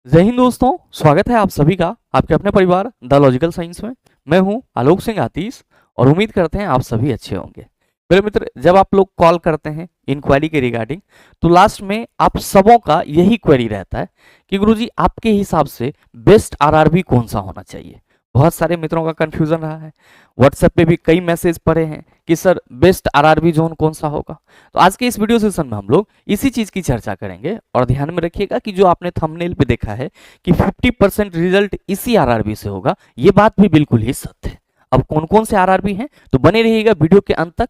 जय हिंद दोस्तों, स्वागत है आप सभी का आपके अपने परिवार द लॉजिकल साइंस में। मैं हूं आलोक सिंह आतीश और उम्मीद करते हैं आप सभी अच्छे होंगे। मेरे मित्र, जब आप लोग कॉल करते हैं इंक्वायरी के रिगार्डिंग, तो लास्ट में आप सबों का यही क्वेरी रहता है कि गुरुजी आपके हिसाब से बेस्ट आरआरबी कौन सा होना चाहिए। बहुत सारे मित्रों का कंफ्यूजन रहा है। व्हाट्सएप पे भी कई मैसेज पड़े हैं कि सर बेस्ट आरआरबी जोन कौन सा होगा। तो आज के इस वीडियो सेशन में हम लोग इसी चीज की चर्चा करेंगे और ध्यान में रखिएगा कि जो आपने थंबनेल पे देखा है कि 50% रिजल्ट इसी आरआरबी से होगा, ये बात भी बिल्कुल ही सत्य है। अब कौन कौन से आरआरबी हैं, तो बने रहिएगा वीडियो के अंत तक।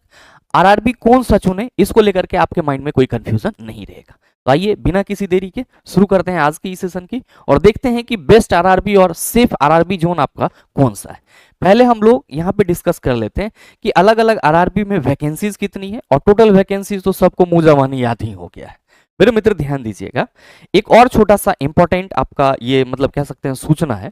आरआरबी कौन सा चुने, इसको लेकर के आपके माइंड में कोई कंफ्यूजन नहीं रहेगा। तो आइए बिना किसी देरी के शुरू करते हैं आज की इस सेशन की और देखते हैं कि बेस्ट आरआरबी और सेफ आरआरबी जोन आपका कौन सा है। पहले हम लोग यहाँ पे डिस्कस कर लेते हैं कि अलग अलग आरआरबी में वैकेंसीज कितनी है, और टोटल वैकेंसीज तो सबको मुंह जबानी याद ही हो गया है। मेरे मित्र ध्यान दीजिएगा, एक और छोटा सा इंपॉर्टेंट आपका ये मतलब कह सकते हैं सूचना है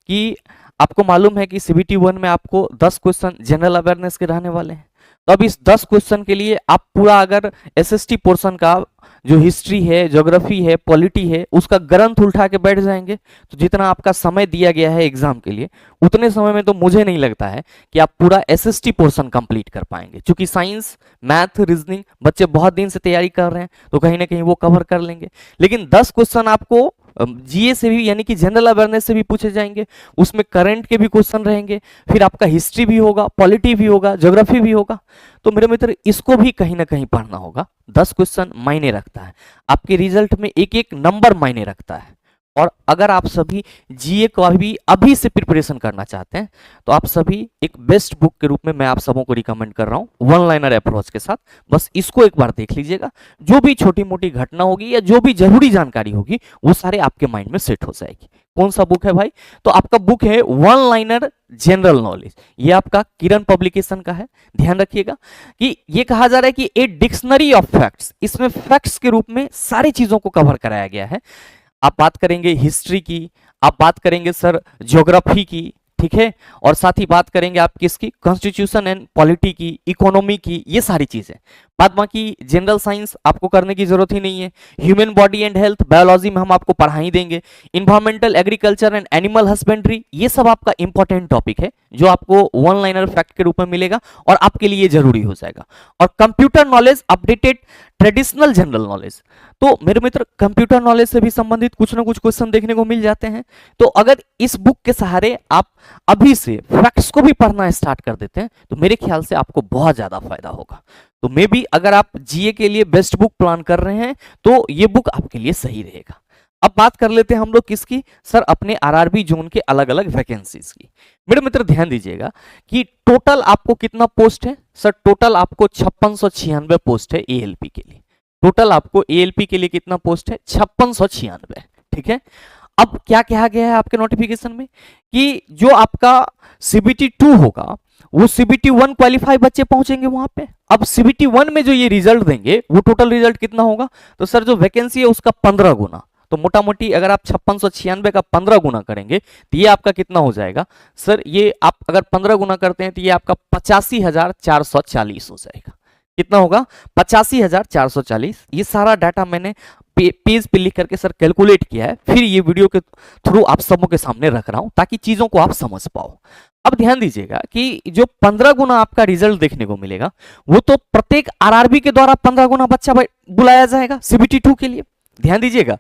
कि आपको मालूम है कि सीबीटी 1 में आपको 10 क्वेश्चन जनरल अवेयरनेस के रहने वाले हैं। तो अब इस 10 क्वेश्चन के लिए आप पूरा अगर एसएसटी पोर्शन का जो हिस्ट्री है, ज्योग्राफी है, पॉलिटी है, उसका ग्रंथ उठा के बैठ जाएंगे तो जितना आपका समय दिया गया है एग्जाम के लिए, उतने समय में तो मुझे नहीं लगता है कि आप पूरा एसएसटी पोर्शन कंप्लीट कर पाएंगे। क्योंकि साइंस, मैथ, रीजनिंग बच्चे बहुत दिन से तैयारी कर रहे हैं तो कहीं ना कहीं वो कवर कर लेंगे। लेकिन 10 क्वेश्चन आपको जीए से भी यानी कि जनरल अवेयरनेस से भी पूछे जाएंगे, उसमें करंट के भी क्वेश्चन रहेंगे, फिर आपका हिस्ट्री भी होगा, पॉलिटी भी होगा, ज्योग्राफी भी होगा। तो मेरे मित्र इसको भी कहीं ना कहीं पढ़ना होगा। 10 क्वेश्चन मायने रखता है, आपके रिजल्ट में एक एक नंबर मायने रखता है। और अगर आप सभी जीए का भी अभी से प्रिपरेशन करना चाहते हैं तो आप सभी एक बेस्ट बुक के रूप में मैं आप सबों को रिकमेंड कर रहा हूं, वन लाइनर अप्रोच के साथ। बस इसको एक बार देख लीजिएगा, जो भी छोटी मोटी घटना होगी या जो भी जरूरी जानकारी होगी वो सारे आपके माइंड में सेट हो जाएगी। कौन सा बुक है भाई? तो आपका बुक है वन लाइनर जनरल नॉलेज। ये आपका किरण पब्लिकेशन का है। ध्यान रखिएगा कि ये कहा जा रहा है कि ए डिक्शनरी ऑफ फैक्ट्स, इसमें फैक्ट्स के रूप में सारी चीजों को कवर कराया गया है। आप बात करेंगे हिस्ट्री की, आप बात करेंगे सर ज्योग्राफी की, ठीक है, और साथ ही बात करेंगे आप किसकी, कॉन्स्टिट्यूशन एंड पॉलिटी की, इकोनॉमी की, ये सारी चीजें। बाद बाकी जनरल साइंस आपको करने की जरूरत ही नहीं है। Human body and health, biology में हम आपको पढ़ा ही देंगे। Environmental, agriculture and animal husbandry, ये सब आपका इंपॉर्टेंट टॉपिक है जो आपको वन लाइनर फैक्ट के रूप में मिलेगा और आपके लिए जरूरी हो जाएगा। और computer knowledge, updated traditional general knowledge. तो मेरे मित्र कंप्यूटर नॉलेज से भी संबंधित कुछ ना कुछ क्वेश्चन देखने को मिल जाते हैं। तो अगर इस बुक के सहारे आप अभी से फैक्ट्स को भी पढ़ना स्टार्ट कर देते हैं तो मेरे ख्याल से आपको बहुत ज्यादा फायदा होगा। तो मे बी अगर आप जीए के लिए बेस्ट बुक प्लान कर रहे हैं तो ये बुक आपके लिए सही रहेगा। अब बात कर लेते हैं हम लोग किसकी, सर अपने आरआरबी जोन के अलग अलग वैकेंसीज की। मेरे मित्र ध्यान दीजिएगा कि टोटल आपको कितना पोस्ट है। सर टोटल आपको 5696 पोस्ट है एएलपी के लिए। टोटल आपको एएलपी के लिए कितना पोस्ट है? 5696। ठीक है। अब क्या कहा गया है आपके नोटिफिकेशन में कि जो आपका सीबीटी 2 होगा वो सीबीटी 1 क्वालिफाई बच्चे पहुंचेंगे वहां पे। अब सीबीटी 1 में जो ये रिजल्ट देंगे वो टोटल रिजल्ट कितना होगा? तो सर जो वैकेंसी है उसका 15 गुना। तो मोटा मोटी अगर आप 5696 का 15 गुना करेंगे तो ये आपका कितना हो जाएगा? सर ये आप अगर 15 गुना करते हैं तो ये आपका 85,440 हो जाएगा। कितना होगा? 85,440। ये सारा डाटा मैंने पेज पे लिख करके सर कैलकुलेट किया है, फिर ये वीडियो के थ्रू आप सबों के सामने रख रहा हूं ताकि चीजों को आप समझ पाओ। अब ध्यान दीजिएगा कि जो 15 गुना आपका रिजल्ट देखने को मिलेगा वो तो प्रत्येक आरआरबी के द्वारा 15 गुना बच्चा बुलाया जाएगा सीबीटी 2 के लिए। ध्यान दीजिएगा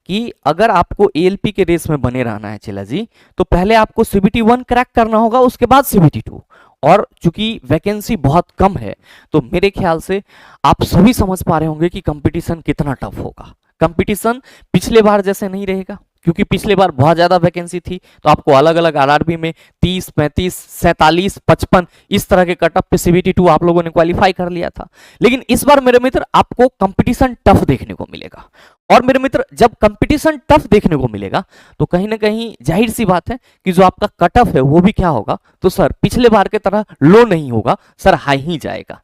कि अगर आपको एएलपी के रेस में बने रहना है चला जी, तो पहले आपको सीबीटी 1 क्रैक करना होगा, उसके बाद सीबीटी 2। और चूंकि वैकेंसी बहुत कम है तो मेरे ख्याल से आप सभी समझ पा रहे होंगे कि कंपटीशन कितना टफ होगा। कंपटीशन पिछले बार जैसे नहीं रहेगा, क्योंकि पिछले बार बहुत ज्यादा वैकेंसी थी तो आपको अलग अलग आरआरबी में 30, 35, 47, 55 इस तरह के कटअप पे सीबीटी 2 आप लोगों ने क्वालिफाई कर लिया था। लेकिन इस बार मेरे मित्र आपको कंपटीशन टफ देखने को मिलेगा। और मेरे मित्र जब कंपटीशन टफ देखने को मिलेगा तो कहीं ना कहीं जाहिर सी बात है कि जो आपका कटअप है वो भी क्या होगा? तो सर पिछले बार के तरह लो नहीं होगा, सर हाई ही जाएगा।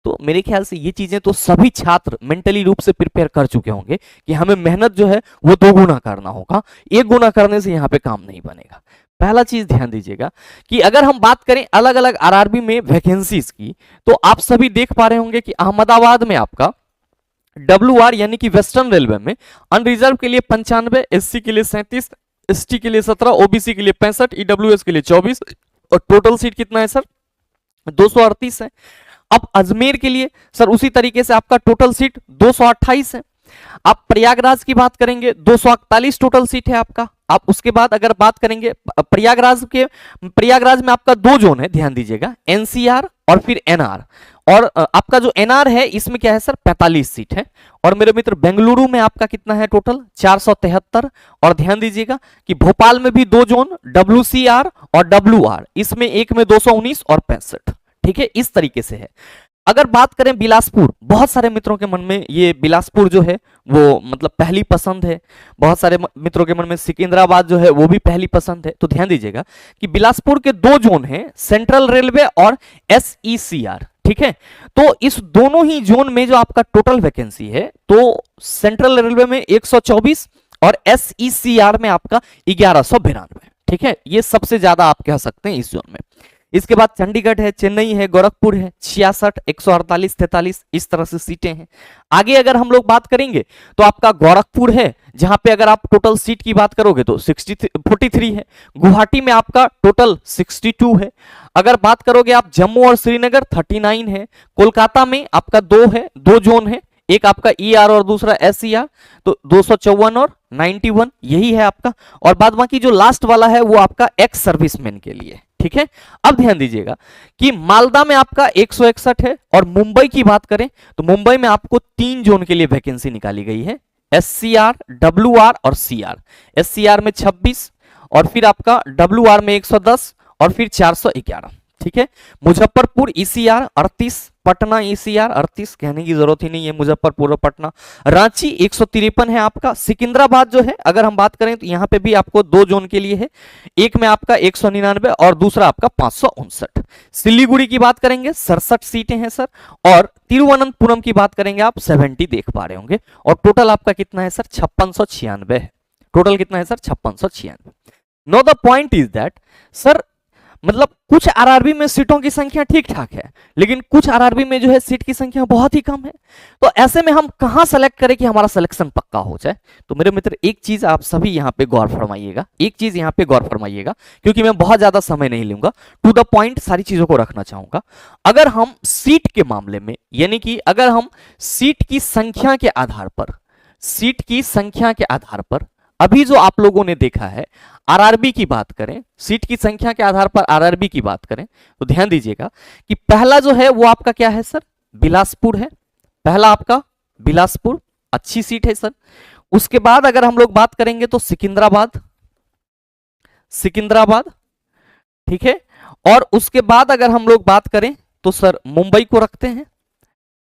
तो मेरे ख्याल से ये चीजें तो सभी छात्र मेंटली रूप से प्रिपेयर कर चुके होंगे कि हमें मेहनत जो है वो 2 गुना करना होगा, 1 गुना करने से यहाँ पे काम नहीं बनेगा। पहला चीज ध्यान दीजिएगा कि अगर हम बात करें अलग अलग आरआरबी में वैकेंसीज की, तो आप सभी देख पा रहे होंगे कि अहमदाबाद में आपका WR यानी कि वेस्टर्न रेलवे में अनरिजर्व के लिए 95, SC के लिए 37, ST के लिए 17, OBC के लिए 65, EWS के लिए 24 और टोटल सीट कितना है सर 238 है। अब अजमेर के लिए सर उसी तरीके से आपका टोटल सीट 228 है। आप प्रयागराज की बात करेंगे 241 टोटल सीट है आपका। आप उसके बाद अगर बात करेंगे प्रयागराज में आपका दो जोन है, ध्यान दीजिएगा, NCR और फिर NR। और आपका जो NR है इसमें क्या है सर 45 सीट है। और मेरे मित्र बेंगलुरु में आपका कितना है टोटल 473। और ध्यान दीजिएगा कि भोपाल में भी दो जोन WCR और WR, इसमें एक में 219 और 65। ठीक है, इस तरीके से है। अगर बात करें बिलासपुर, बहुत सारे मित्रों के मन में ये बिलासपुर जो है वो मतलब पहली पसंद है, बहुत सारे मित्रों के मन में सिकंदराबाद जो है वो भी पहली पसंद है। तो ध्यान दीजिएगा कि बिलासपुर के दो जोन हैं, सेंट्रल रेलवे और SECR। ठीक है, तो इस दोनों ही जोन में जो आपका टोटल वैकेंसी है तो सेंट्रल रेलवे में 124 और SECR में आपका 1192। ठीक है, ये सबसे ज्यादा आप कह सकते हैं इस जोन में। इसके बाद चंडीगढ़ है, चेन्नई है, गोरखपुर है, 66, 148, 43, इस तरह से सीटें हैं। आगे अगर हम लोग बात करेंगे तो आपका गोरखपुर है, जहां पे अगर आप टोटल सीट की बात करोगे तो 43 है। गुवाहाटी में आपका टोटल 62 है। अगर बात करोगे आप जम्मू और श्रीनगर 39 है। कोलकाता में आपका दो है, दो जोन है, एक आपका ER और दूसरा SER, तो 254 और 91 यही है आपका। और बाद बाकी जो लास्ट वाला है वो आपका एक्स सर्विसमैन के लिए। ठीक है, अब ध्यान दीजिएगा कि मालदा में आपका 161 है। और मुंबई की बात करें तो मुंबई में आपको 3 जोन के लिए वैकेंसी निकाली गई है, SCR, WR और CR। SCR में 26 और फिर आपका WR में 110 और फिर 411। ठीक है, मुजफ्फरपुर ECR 38, पटना ECR 38, कहने की जरूरत ही नहीं है, मुजफ्फरपुर और पटना। रांची 153 है आपका। सिकंदराबाद जो है अगर हम बात करें तो यहां पे भी आपको दो जोन के लिए है, एक में आपका 199 और दूसरा आपका 559। सिलीगुड़ी की बात करेंगे 67 सीटें हैं सर। और तिरुवनंतपुरम की बात करेंगे आप 70 देख पा रहे होंगे। और टोटल आपका कितना है सर 5696 है। टोटल कितना है sir 5696। Know the point is that sir मतलब कुछ आरआरबी में सीटों की संख्या ठीक ठाक है, लेकिन कुछ आरआरबी में जो है सीट की संख्या बहुत ही कम है। तो ऐसे में हम कहां सेलेक्ट करें कि हमारा सिलेक्शन पक्का हो जाए? तो मेरे मित्र एक चीज आप सभी यहां पे गौर फरमाइएगा, एक चीज यहां पे गौर फरमाइएगा, क्योंकि मैं बहुत ज्यादा समय नहीं लूंगा, टू द पॉइंट सारी चीजों को रखना चाहूंगा। अगर हम सीट के मामले में, यानी कि अगर हम सीट की संख्या के आधार पर, सीट की संख्या के आधार पर अभी जो आप लोगों ने देखा है आरआरबी की बात करें, सीट की संख्या के आधार पर आरआरबी की बात करें तो ध्यान दीजिएगा कि पहला जो है वो आपका क्या है सर बिलासपुर है। पहला आपका बिलासपुर, अच्छी सीट है सर। उसके बाद अगर हम लोग बात करेंगे तो सिकंदराबाद, सिकंदराबाद, ठीक है। और उसके बाद अगर हम लोग बात करें तो सर मुंबई को रखते हैं।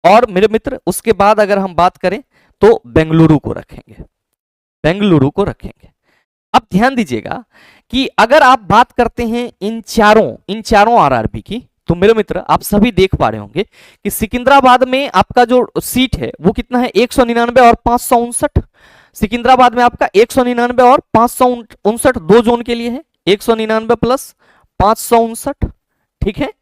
और मेरे मित्र उसके बाद अगर हम बात करें तो बेंगलुरु को रखेंगे, बेंगलुरु को रखेंगे। अब ध्यान दीजिएगा कि अगर आप बात करते हैं इन चारों आरआरबी की, तो मेरे मित्र आप सभी देख पा रहे होंगे कि सिकंदराबाद में आपका जो सीट है वो कितना है 199 और 559। सिकंदराबाद में आपका 199 और 559 दो जोन के लिए है, 199 प्लस 559। ठीक है।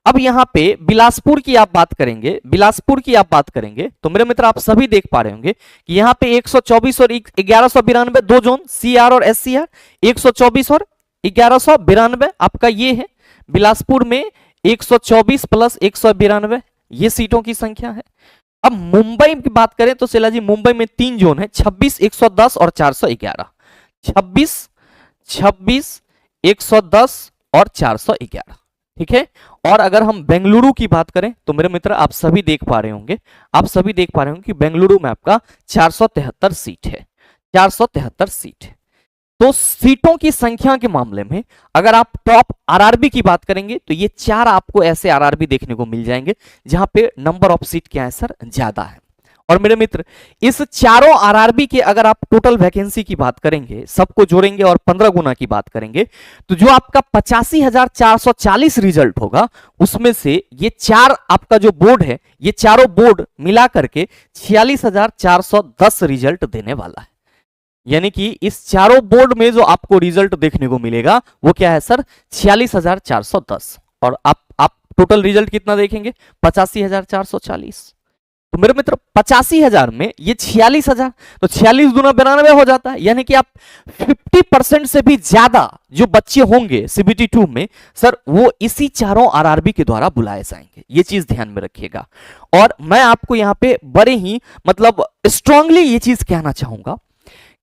अब यहां पे बिलासपुर की आप बात करेंगे, बिलासपुर की आप बात करेंगे तो मेरे मित्र आप सभी देख पा रहे होंगे कि यहां पे 124 और 1192 दो जोन CR और SCR, 124 और 1192 आपका ये है। बिलासपुर में 124 प्लस 192 ये सीटों की संख्या है। अब मुंबई की बात करें तो सिला जी मुंबई में 3 जोन है, 26, 110 और 411। 26, 26, 110 और 411। ठीक है। और अगर हम बेंगलुरु की बात करें तो मेरे मित्र आप सभी देख पा रहे होंगे, आप सभी देख पा रहे होंगे कि बेंगलुरु में आपका 473 सीट है, 473 सीट है। तो सीटों की संख्या के मामले में अगर आप टॉप आरआरबी की बात करेंगे तो ये 4 आपको ऐसे आरआरबी देखने को मिल जाएंगे जहां पे नंबर ऑफ सीट क्या है सर ज्यादा है। और मेरे मित्र इस चारों आरआरबी के अगर आप टोटल वैकेंसी की बात करेंगे, सबको जोड़ेंगे और 15 गुना की बात करेंगे तो जो आपका 85,440 रिजल्ट होगा उसमें से ये 4 आपका जो बोर्ड है, ये चारों बोर्ड मिला करके 46,410 रिजल्ट देने वाला है। यानी कि इस चारों बोर्ड में जो आपको रिजल्ट देखने को मिलेगा वो क्या है सर 46,410। और आप टोटल रिजल्ट कितना देखेंगे 85,440। तो मेरे मित्र 85,000 में ये 46,000, तो 46 दूना 92 हो जाता है, यानी कि आप 50% से भी ज्यादा जो बच्चे होंगे सीबीटी 2 में सर वो इसी चारों आरआरबी के द्वारा बुलाए जाएंगे। ये चीज ध्यान में रखिएगा। और मैं आपको यहाँ पे बड़े ही मतलब स्ट्रांगली ये चीज कहना चाहूंगा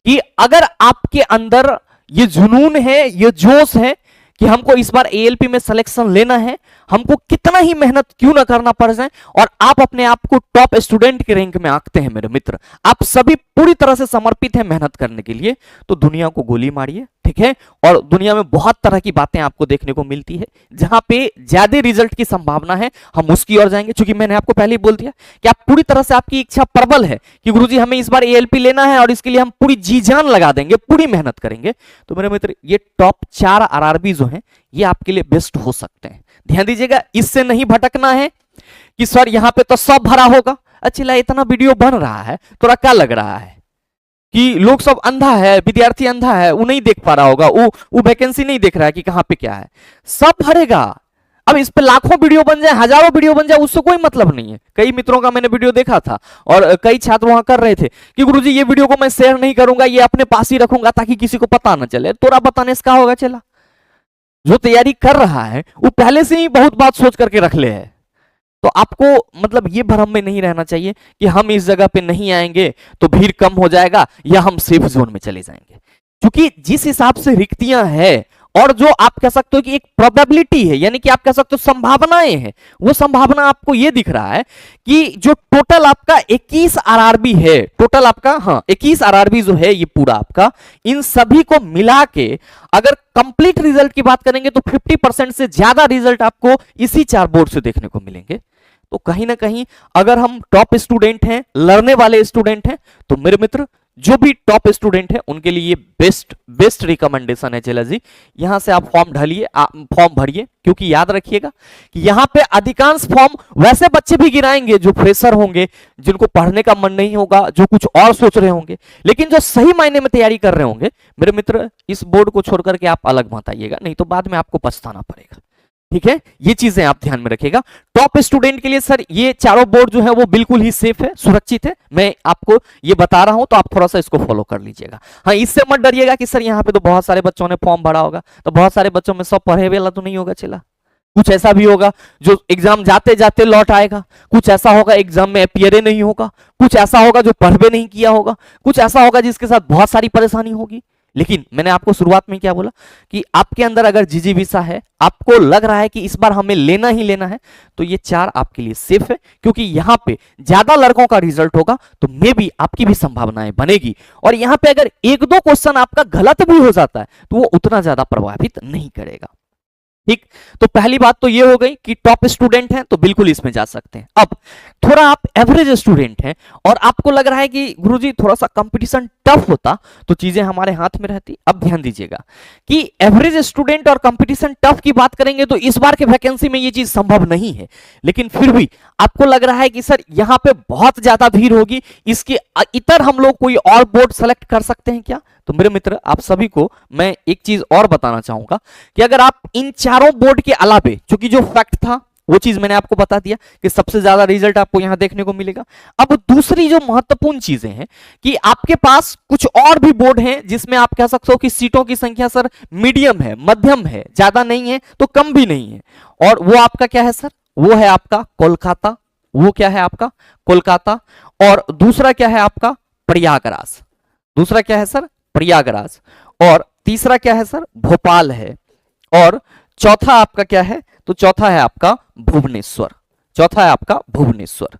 कि अगर आपके अंदर ये जुनून है, ये जोश है कि हमको इस बार एएलपी में सिलेक्शन लेना है, हमको कितना ही मेहनत क्यों ना करना पड़ जाए, और आप अपने आप को टॉप स्टूडेंट के रैंक में आंकते हैं मेरे मित्र, आप सभी पूरी तरह से समर्पित हैं मेहनत करने के लिए, तो दुनिया को गोली मारिए, ठीक है। और दुनिया में बहुत तरह की बातें आपको देखने को मिलती है, जहां पे ज्यादा रिजल्ट की संभावना है हम उसकी ओर जाएंगे। क्योंकि मैंने आपको पहले ही बोल दिया कि आप पूरी तरह से, आपकी इच्छा प्रबल है कि गुरुजी हमें इस बार एएलपी लेना है और इसके लिए हम पूरी जी जान लगा देंगे, पूरी मेहनत करेंगे, तो मेरे मित्र ये टॉप 4 आरआरबी जो हैं ये आपके लिए बेस्ट हो सकते हैं। ध्यान दीजिएगा, इससे नहीं भटकना है कि सर यहां पे तो सब भरा होगा। अच्छा, इतना वीडियो बन रहा है, थोड़ा क्या लग रहा है कि लोग सब अंधा है, विद्यार्थी अंधा है, वो नहीं देख पा रहा होगा, वो वैकेंसी नहीं देख रहा है कि कहां पे क्या है, सब भरेगा। अब इस पे लाखों वीडियो बन जाए, हजारों वीडियो बन जाए, उससे कोई मतलब नहीं है। कई मित्रों का मैंने वीडियो देखा था और कई छात्र वहां कर रहे थे कि गुरुजी ये वीडियो को मैं शेयर नहीं करूंगा, ये अपने पास ही रखूंगा ताकि किसी को पता ना चले। तोरा बताने से क्या होगा, चला जो तैयारी कर रहा है वो पहले से ही बहुत बात सोच करके रख ले है। तो आपको मतलब ये भ्रम में नहीं रहना चाहिए कि हम इस जगह पे नहीं आएंगे तो भीड़ कम हो जाएगा या हम सेफ जोन में चले जाएंगे, क्योंकि जिस हिसाब से रिक्तियां हैं और जो आप कह सकते हो कि एक प्रोबेबिलिटी है, यानी कि आप कह सकते हो संभावनाएं हैं, वो संभावना आपको ये दिख रहा है कि जो टोटल आपका 21 आरआरबी है, टोटल आपका 21 आरआरबी जो है ये पूरा आपका, इन सभी को मिला के अगर कंप्लीट रिजल्ट की बात करेंगे तो 50% से ज्यादा रिजल्ट आपको इसी 4 बोर्ड से देखने को मिलेंगे। तो कहीं ना कहीं अगर हम टॉप स्टूडेंट हैं, लड़ने वाले स्टूडेंट हैं, तो मेरे मित्र जो भी टॉप स्टूडेंट है उनके लिए बेस्ट रिकमेंडेशन है। चला जी, यहां से आप फॉर्म फॉर्म भरिए, क्योंकि याद रखिएगा कि यहां पे अधिकांश फॉर्म वैसे बच्चे भी गिराएंगे जो फ्रेशर होंगे, जिनको पढ़ने का मन नहीं होगा, जो कुछ और सोच रहे होंगे, लेकिन जो सही मायने में तैयारी कर रहे होंगे मेरे मित्र, इस बोर्ड को छोड़कर के आप अलग मत आइएगा, नहीं तो बाद में आपको पछताना पड़ेगा। ठीक है, ये चीजें आप ध्यान में रखिएगा। टॉप स्टूडेंट के लिए सर ये चारों बोर्ड जो है वो बिल्कुल ही सेफ है, सुरक्षित है। मैं आपको ये बता रहा हूं तो आप थोड़ा सा इसको फॉलो कर लीजिएगा। हाँ, इससे मत डरिएगा कि सर यहाँ पे तो बहुत सारे बच्चों ने फॉर्म भरा होगा, तो बहुत सारे बच्चों में सब पढ़े वाला तो नहीं होगा। चला, कुछ ऐसा भी होगा जो एग्जाम जाते जाते लौट आएगा, कुछ ऐसा होगा एग्जाम में अपियर नहीं होगा, कुछ ऐसा होगा जो पढ़ नहीं किया होगा, कुछ ऐसा होगा जिसके साथ बहुत सारी परेशानी होगी। लेकिन मैंने आपको शुरुआत में क्या बोला कि आपके अंदर अगर जिजीविसा है, आपको लग रहा है कि इस बार हमें लेना ही लेना है, तो ये 4 आपके लिए सेफ है, क्योंकि यहां पे ज्यादा लड़कों का रिजल्ट होगा तो मे भी आपकी भी संभावनाएं बनेगी। और यहां पे अगर 1-2 क्वेश्चन आपका गलत भी हो जाता है तो वो उतना ज्यादा प्रभावित नहीं करेगा। ठीक, तो पहली बात तो ये हो गई कि टॉप स्टूडेंट हैं तो बिल्कुल इसमें जा सकते हैं। अब थोड़ा आप एवरेज स्टूडेंट हैं और आपको लग रहा है कि गुरुजी थोड़ा सा कंपटीशन टफ होता तो चीजें हमारे हाथ में रहती। अब ध्यान दीजिएगा कि एवरेज स्टूडेंट और कंपटीशन टफ की बात करेंगे तो इस बार के वैकेंसी में ये चीज संभव नहीं है, लेकिन फिर भी आपको लग रहा है कि सर यहां पे बहुत ज्यादा भीड़ होगी, इसके इतर हम लोग कोई और बोर्ड सेलेक्ट कर सकते हैं क्या? तो मेरे मित्र, आप सभी को मैं एक चीज और बताना चाहूंगा कि अगर आप इन चारों बोर्ड के अलावे, क्योंकि जो फैक्ट था वो चीज मैंने आपको बता दिया कि सबसे ज्यादा रिजल्ट आपको यहां देखने को मिलेगा। अब दूसरी जो महत्वपूर्ण चीजें हैं कि आपके पास कुछ और भी बोर्ड हैं जिसमें आप कह सकते हो कि सीटों की संख्या सर मीडियम है, मध्यम है, ज्यादा नहीं है तो कम भी नहीं है। और वो आपका क्या है सर? वो है आपका कोलकाता। वो क्या है आपका? कोलकाता। और दूसरा क्या है आपका? प्रयागराज। दूसरा क्या है सर? प्रयागराज। और तीसरा क्या है सर? भोपाल है। और चौथा आपका क्या है? तो चौथा है आपका भुवनेश्वर। चौथा है आपका भुवनेश्वर।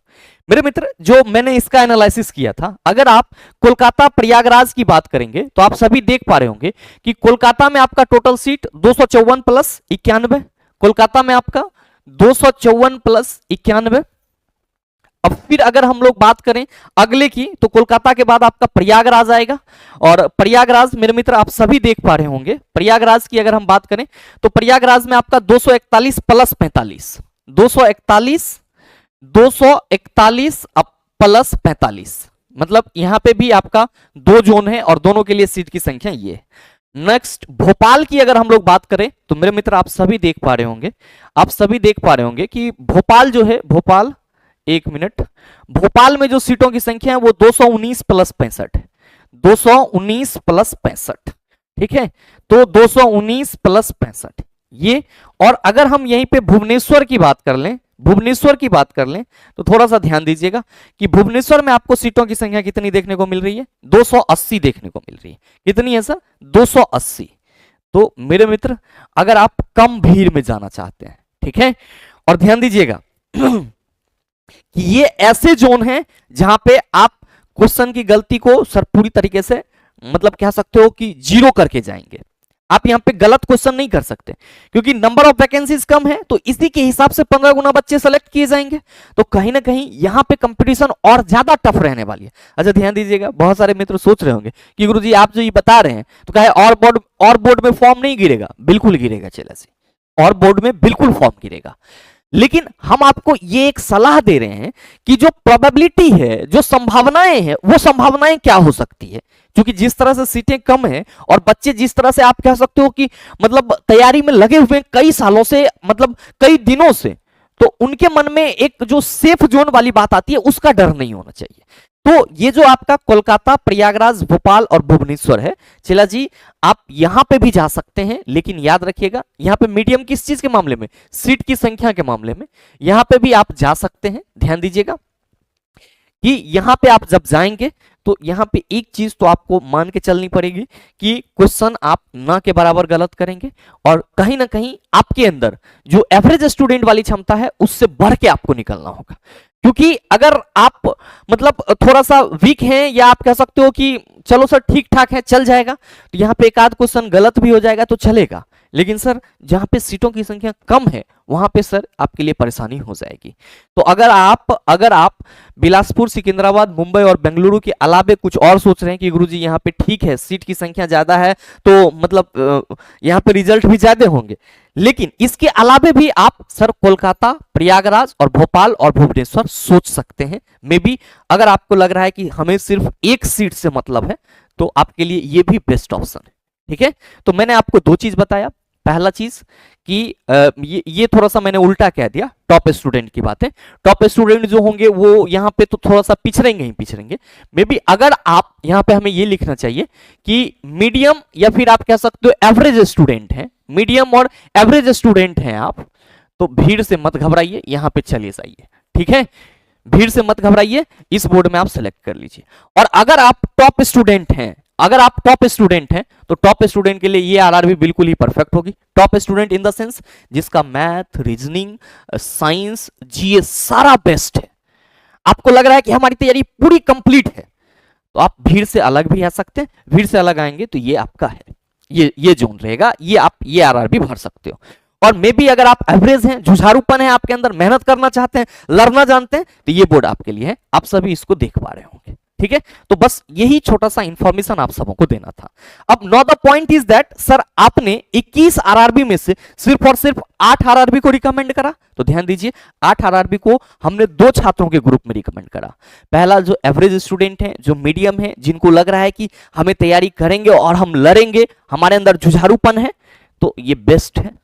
मेरे मित्र, जो मैंने इसका एनालिसिस किया था, अगर आप कोलकाता प्रयागराज की बात करेंगे तो आप सभी देख पा रहे होंगे कि कोलकाता में आपका टोटल सीट 254 प्लस 91। कोलकाता में आपका 254 प्लस 91। अब फिर अगर हम लोग बात करें अगले की, तो कोलकाता के बाद आपका प्रयागराज आएगा। और प्रयागराज मेरे मित्र आप सभी देख पा रहे होंगे, प्रयागराज की अगर हम बात करें तो प्रयागराज में आपका 241 प्लस 45, 241 प्लस 45, मतलब यहां पे भी आपका 2 जोन है और दोनों के लिए सीट की संख्या ये है। नेक्स्ट भोपाल की अगर हम लोग बात करें तो मेरे मित्र आप सभी देख पा रहे होंगे, आप सभी देख पा रहे होंगे कि भोपाल जो है, भोपाल एक मिनट, भोपाल में जो सीटों की संख्या है वो 219 प्लस 65 है, 219 प्लस 65, ठीक है, तो 219 प्लस 65 ये। और अगर हम यहीं पे भुवनेश्वर की बात कर लें, भुवनेश्वर की बात कर लें, तो थोड़ा सा ध्यान दीजिएगा कि भुवनेश्वर में आपको सीटों की संख्या कितनी देखने को मिल रही है, 280 देखने को मिल रही है। कितनी है सर, 280। तो मेरे मित्र अगर आप कम भीड़ में जाना चाहते हैं, ठीक है, और ध्यान दीजिएगा कि ये ऐसे जोन हैं जहां पे आप क्वेश्चन की गलती को सर पूरी तरीके से मतलब कह सकते हो कि जीरो करके जाएंगे। आप यहां पे गलत क्वेश्चन नहीं कर सकते क्योंकि नंबर ऑफ वैकेंसीज कम है, तो इसी के हिसाब से 15 गुना बच्चे सेलेक्ट किए जाएंगे। तो कहीं ना कहीं यहां पे कंपटीशन और ज्यादा टफ रहने वाली है। अच्छा ध्यान दीजिएगा, बहुत सारे मित्र सोच रहे होंगे कि गुरुजी आप जो ये बता रहे हैं तो कहे और बोर्ड में फॉर्म नहीं गिरेगा। बिल्कुल गिरेगा चेलासी, और बोर्ड में बिल्कुल फॉर्म गिरेगा, लेकिन हम आपको ये एक सलाह दे रहे हैं कि जो प्रोबेबिलिटी है, जो संभावनाएं हैं, वो संभावनाएं क्या हो सकती है। क्योंकि जिस तरह से सीटें कम हैं और बच्चे जिस तरह से आप कह सकते हो कि मतलब तैयारी में लगे हुए कई सालों से, मतलब कई दिनों से, तो उनके मन में एक जो सेफ जोन वाली बात आती है उसका डर नहीं होना चाहिए। तो ये जो आपका कोलकाता, प्रयागराज, भोपाल और भुवनेश्वर है, चला जी आप यहां पे भी जा सकते हैं, लेकिन याद रखिएगा यहां पे मीडियम किस चीज के मामले में, सीट की संख्या के मामले में, यहां पे भी आप जा सकते हैं। ध्यान दीजिएगा कि यहां पे आप जब जाएंगे तो यहां पे एक चीज तो आपको मान के चलनी पड़ेगी कि क्वेश्चन आप ना के बराबर गलत करेंगे और कहीं ना कहीं आपके अंदर जो एवरेज स्टूडेंट वाली क्षमता है उससे बढ़ के आपको निकलना होगा। क्योंकि अगर आप मतलब थोड़ा सा वीक हैं या आप कह सकते हो कि चलो सर ठीक ठाक है चल जाएगा, तो यहाँ पे एक आध क्वेश्चन गलत भी हो जाएगा तो चलेगा, लेकिन सर जहां पे सीटों की संख्या कम है वहां पे सर आपके लिए परेशानी हो जाएगी। तो अगर आप बिलासपुर, सिकंदराबाद, मुंबई और बेंगलुरु के अलावे कुछ और सोच रहे हैं कि गुरुजी यहाँ पे ठीक है सीट की संख्या ज्यादा है तो मतलब यहाँ पे रिजल्ट भी ज्यादा होंगे, लेकिन इसके अलावे भी आप सर कोलकाता, प्रयागराज और भोपाल और भुवनेश्वर सोच सकते हैं। मे बी अगर आपको लग रहा है कि हमें सिर्फ एक सीट से मतलब है तो आपके लिए ये भी बेस्ट ऑप्शन है। ठीक है, तो मैंने आपको दो चीज बताया। पहला चीज कि ये थोड़ा सा मैंने उल्टा कह दिया, टॉप स्टूडेंट की बात है। टॉप स्टूडेंट जो होंगे वो यहाँ पे तो थोड़ा सा पिछड़ेंगे ही पिछड़ेंगे। मे बी अगर आप यहाँ पे हमें ये लिखना चाहिए कि मीडियम या फिर आप कह सकते हो एवरेज स्टूडेंट हैं, मीडियम और एवरेज स्टूडेंट हैं आप, तो भीड़ से मत घबराइए, यहाँ पे चले जाइए। ठीक है, भीड़ से मत घबराइए, इस बोर्ड में आप सेलेक्ट कर लीजिए। और अगर आप टॉप स्टूडेंट हैं, अगर आप टॉप स्टूडेंट हैं तो टॉप स्टूडेंट के लिए ये आरआरबी बिल्कुल ही परफेक्ट होगी। Top student in the sense जिसका मैथ, रीजनिंग, साइंस, जीएस सारा बेस्ट है, आपको लग रहा है कि हमारी तैयारी पूरी कंप्लीट है, तो आप भीड़ से अलग भी आ सकते हैं। भीड़ से अलग आएंगे तो ये आपका है, ये जोन रहेगा, ये आप ये आरआरबी भर सकते हो। और मे बी अगर आप एवरेज हैं, जुझारूपन है आपके अंदर, मेहनत करना चाहते हैं, लड़ना जानते हैं, तो ये बोर्ड आपके लिए है। आप सभी इसको देख पा रहे होंगे। ठीक है, तो बस यही छोटा सा इंफॉर्मेशन आप सबों को देना था। अब know the point is that sir आपने 21 आरआरबी में से सिर्फ और सिर्फ 8 आरआरबी को रिकमेंड करा। तो ध्यान दीजिए, 8 आरआरबी को हमने 2 छात्रों के ग्रुप में रिकमेंड करा। पहला जो एवरेज स्टूडेंट है, जो मीडियम है, जिनको लग रहा है कि हमें तैयारी करेंगे और हम लड़ेंगे, हमारे अंदर जुझारूपन है, तो ये बेस्ट है।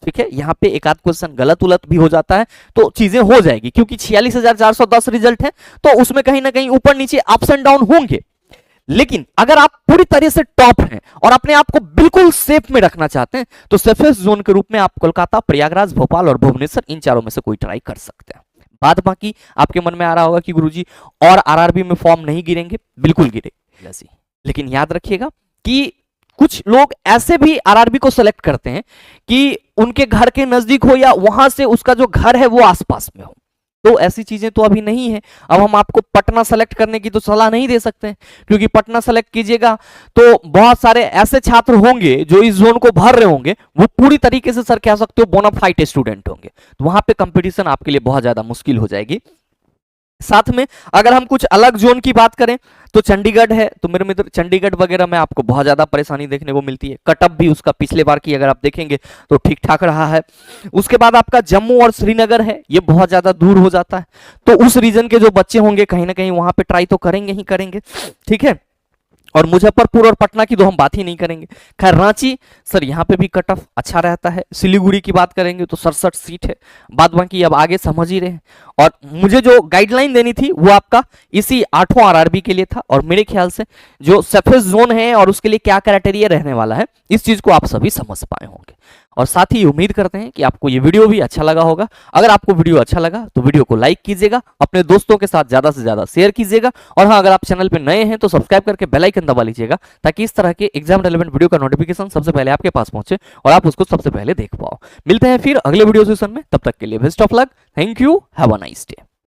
ठीक है, यहाँ पे एक आध क्वेश्चन गलत उलट भी हो जाता है तो चीजें हो जाएगी, क्योंकि 46,410 रिजल्ट है तो उसमें कहीं ना कहीं ऊपर नीचे अप्स एंड डाउन होंगे। लेकिन अगर आप पूरी तरह से टॉप हैं और अपने आप को बिल्कुल सेफ में रखना चाहते हैं तो सेफेस्ट जोन के रूप में आप कोलकाता, प्रयागराज, भोपाल और भुवनेश्वर इन चारों में से कोई ट्राई कर सकते हैं। बाद बाकी आपके मन में आ रहा होगा कि गुरुजी और आरआरबी में फॉर्म नहीं गिरेंगे, बिल्कुल गिरेंगे, लेकिन याद रखिएगा कि कुछ लोग ऐसे भी आरआरबी को सेलेक्ट करते हैं कि उनके घर के नजदीक हो या वहां से उसका जो घर है वो आसपास में हो, तो ऐसी चीजें तो अभी नहीं है। अब हम आपको पटना सेलेक्ट करने की तो सलाह नहीं दे सकते, क्योंकि पटना सेलेक्ट कीजिएगा तो बहुत सारे ऐसे छात्र होंगे जो इस जोन को भर रहे होंगे, वो पूरी तरीके से सर कह सकते हो बोनाफाइड स्टूडेंट होंगे, तो वहां पे कंपटीशन आपके लिए बहुत ज्यादा मुश्किल हो जाएगी। साथ में अगर हम कुछ अलग जोन की बात करें तो चंडीगढ़ है, तो मेरे मित्र चंडीगढ़ वगैरह में आपको बहुत ज्यादा परेशानी देखने को मिलती है। कटअप भी उसका पिछले बार की अगर आप देखेंगे तो ठीक ठाक रहा है। उसके बाद आपका जम्मू और श्रीनगर है, ये बहुत ज्यादा दूर हो जाता है, तो उस रीजन के जो बच्चे होंगे कहीं ना कहीं वहां पे ट्राई तो करेंगे ही करेंगे। ठीक है, और मुजफ्फरपुर और पटना की तो हम बात ही नहीं करेंगे। खैर रांची सर यहाँ पे भी कट ऑफ अच्छा रहता है। सिलीगुड़ी की बात करेंगे तो 67 सीट है। बाद बाकी अब आगे समझ ही रहे हैं। और मुझे जो गाइडलाइन देनी थी वो आपका इसी 8वां आरआरबी के लिए था, और मेरे ख्याल से जो सेफेस्ट जोन है और उसके लिए क्या क्राइटेरिया रहने वाला है इस चीज को आप सभी समझ पाए होंगे। और साथ ही उम्मीद करते हैं कि आपको ये वीडियो भी अच्छा लगा होगा। अगर आपको वीडियो अच्छा लगा तो वीडियो को लाइक कीजिएगा, अपने दोस्तों के साथ ज्यादा से ज्यादा शेयर कीजिएगा, और हाँ अगर आप चैनल पे नए हैं तो सब्सक्राइब करके बेल आइकन दबा लीजिएगा, ताकि इस तरह के एग्जाम रेलेवेंट वीडियो का नोटिफिकेशन सबसे पहले आपके पास पहुंचे और आप उसको सबसे पहले देख पाओ। मिलते हैं फिर अगले वीडियो सेशन में, तब तक के लिए best of luck. Thank you, have a nice day.